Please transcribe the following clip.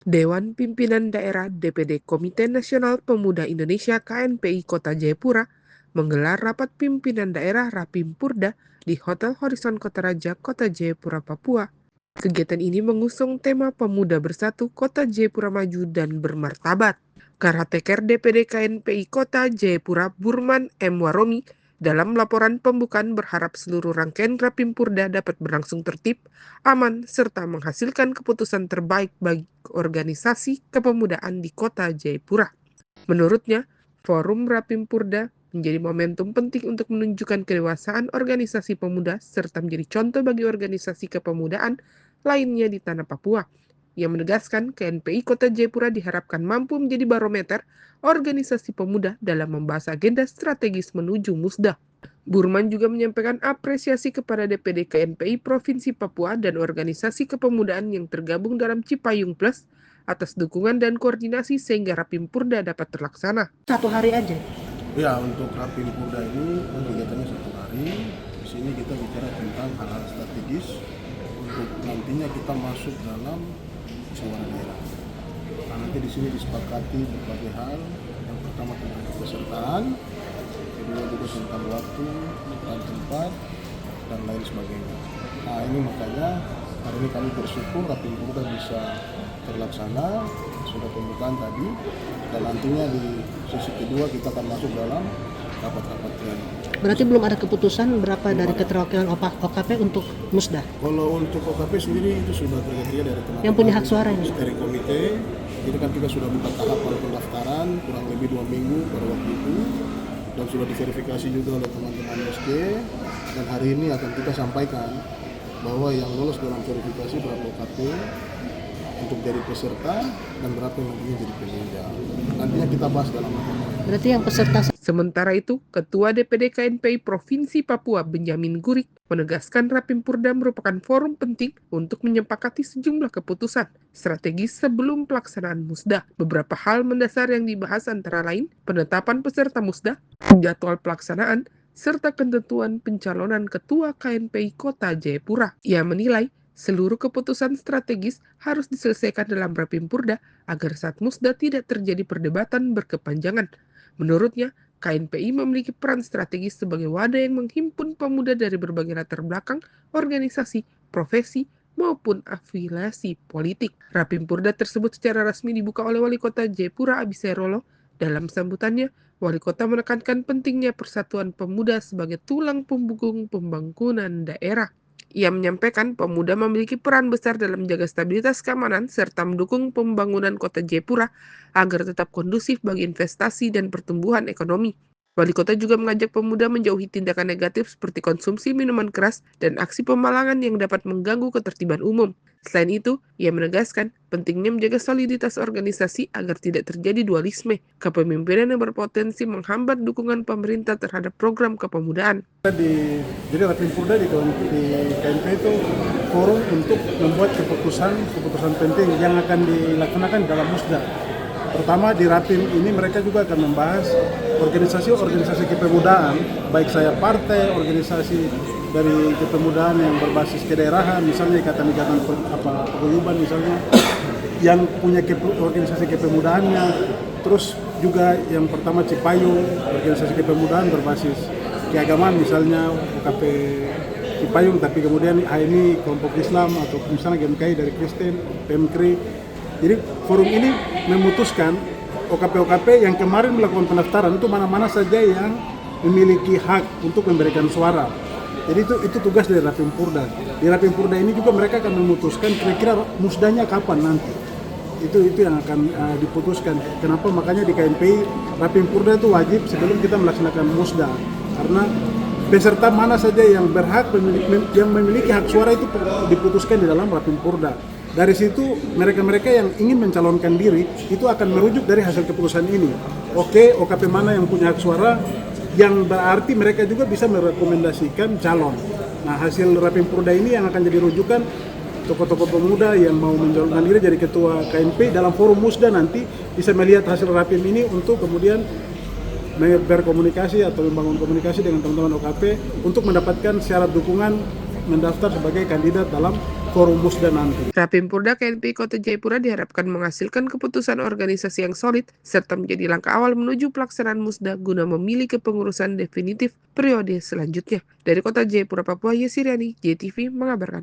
Dewan Pimpinan Daerah DPD Komite Nasional Pemuda Indonesia KNPI Kota Jayapura menggelar rapat pimpinan daerah Rapimpurda di Hotel Horizon Kota Raja, Kota Jayapura, Papua. Kegiatan ini mengusung tema Pemuda Bersatu Kota Jayapura Maju dan Bermartabat. Karateker DPD KNPI Kota Jayapura Burman M. Waromi dalam laporan pembukaan berharap seluruh rangkaian Rapimpurda dapat berlangsung tertib, aman, serta menghasilkan keputusan terbaik bagi organisasi kepemudaan di Kota Jayapura. Menurutnya, Forum Rapimpurda menjadi momentum penting untuk menunjukkan kedewasaan organisasi pemuda serta menjadi contoh bagi organisasi kepemudaan lainnya di tanah Papua. Ia menegaskan KNPI Kota Jayapura diharapkan mampu menjadi barometer organisasi pemuda dalam membahas agenda strategis menuju musda. Burman juga menyampaikan apresiasi kepada DPD KNPI Provinsi Papua dan organisasi kepemudaan yang tergabung dalam Cipayung Plus atas dukungan dan koordinasi sehingga Rapimpurda dapat terlaksana. Satu hari aja. Ya, untuk Rapimpurda ini kegiatannya 1 hari. Di sini kita bicara tentang hal-hal strategis untuk nantinya kita masuk dalam musyawarah daerah. Nah, nanti di sini disepakati berbagai hal. Yang pertama tentang kepesertaan, kedua juga tentang waktu dan tempat dan lain sebagainya. Nah, ini makanya hari ini kami bersyukur Rapimpurda bisa terlaksana sudah pembukaan tadi, dan nantinya di sesi kedua kita akan masuk dalam rapat-rapat pleno. Berarti belum ada keputusan berapa dari keterwakilan OKP untuk musda? Kalau untuk OKP sendiri itu sudah terjadi dari teman-teman Yang punya hak suara ini? dari komite. Itu kan kita sudah buka tahapan pendaftaran kurang lebih 2 minggu pada waktu itu, dan sudah diverifikasi juga oleh teman-teman SK, dan hari ini akan kita sampaikan bahwa yang lolos dalam verifikasi berapa OKP untuk jadi peserta dan berapa yang nantinya jadi peminjam. Nantinya kita bahas dalam rapat. Berarti yang peserta. Sementara itu, Ketua DPD KNPI Provinsi Papua Benyamin Gurik menegaskan Rapimpurda merupakan forum penting untuk menyepakati sejumlah keputusan strategis sebelum pelaksanaan musda. Beberapa hal mendasar yang dibahas antara lain penetapan peserta musda, jadwal pelaksanaan, serta ketentuan pencalonan Ketua KNPI Kota Jayapura. Ia menilai seluruh keputusan strategis harus diselesaikan dalam Rapimpurda agar saat musda tidak terjadi perdebatan berkepanjangan. Menurutnya, KNPI memiliki peran strategis sebagai wadah yang menghimpun pemuda dari berbagai latar belakang, organisasi, profesi, maupun afiliasi politik. Rapimpurda tersebut secara resmi dibuka oleh Wali Kota Jayapura Abisairolo. Dalam sambutannya, Wali Kota menekankan pentingnya persatuan pemuda sebagai tulang punggung pembangunan daerah. Ia menyampaikan pemuda memiliki peran besar dalam menjaga stabilitas keamanan serta mendukung pembangunan Kota Jayapura agar tetap kondusif bagi investasi dan pertumbuhan ekonomi. Wali Kota juga mengajak pemuda menjauhi tindakan negatif seperti konsumsi minuman keras dan aksi pemalangan yang dapat mengganggu ketertiban umum. Selain itu, ia menegaskan pentingnya menjaga soliditas organisasi agar tidak terjadi dualisme, kepemimpinan yang berpotensi menghambat dukungan pemerintah terhadap program kepemudaan. Jadi Rapimpurda di KNP itu forum untuk membuat keputusan penting yang akan dilaksanakan dalam musda. Pertama di Rapim ini mereka juga akan membahas organisasi kepemudaan, baik saya partai, organisasi dari kepemudaan yang berbasis kedaerahan, misalnya ikatan-ikatan paguyuban misalnya, yang punya organisasi kepemudaannya, terus juga yang pertama Cipayung, organisasi kepemudaan berbasis keagamaan misalnya UKP Cipayung, tapi kemudian HMI kelompok Islam atau misalnya GMKI dari Kristen, PMKRI. Jadi forum ini memutuskan OKP-OKP yang kemarin melakukan pendaftaran itu mana-mana saja yang memiliki hak untuk memberikan suara. Jadi itu tugas dari Rapimpurda. Di Rapimpurda ini juga mereka akan memutuskan kira-kira musdanya kapan nanti. Itu yang akan diputuskan. Kenapa? Makanya di KNPI Rapimpurda itu wajib sebelum kita melaksanakan musda. Karena peserta mana saja yang berhak yang memiliki hak suara itu diputuskan di dalam Rapimpurda. Dari situ mereka-mereka yang ingin mencalonkan diri itu akan merujuk dari hasil keputusan ini. Oke, OKP mana yang punya hak suara, yang berarti mereka juga bisa merekomendasikan calon. Nah, hasil Rapimpurda ini yang akan jadi rujukan tokoh-tokoh pemuda yang mau mencalonkan diri jadi ketua KNP dalam forum musda nanti bisa melihat hasil Rapim ini untuk kemudian berkomunikasi atau membangun komunikasi dengan teman-teman OKP untuk mendapatkan syarat dukungan mendaftar sebagai kandidat dalam forum musda nanti. Rapimpurda KNPI Kota Jayapura diharapkan menghasilkan keputusan organisasi yang solid serta menjadi langkah awal menuju pelaksanaan musda guna memilih kepengurusan definitif periode selanjutnya. Dari Kota Jayapura, Papua, Yesiriani, JTV mengabarkan.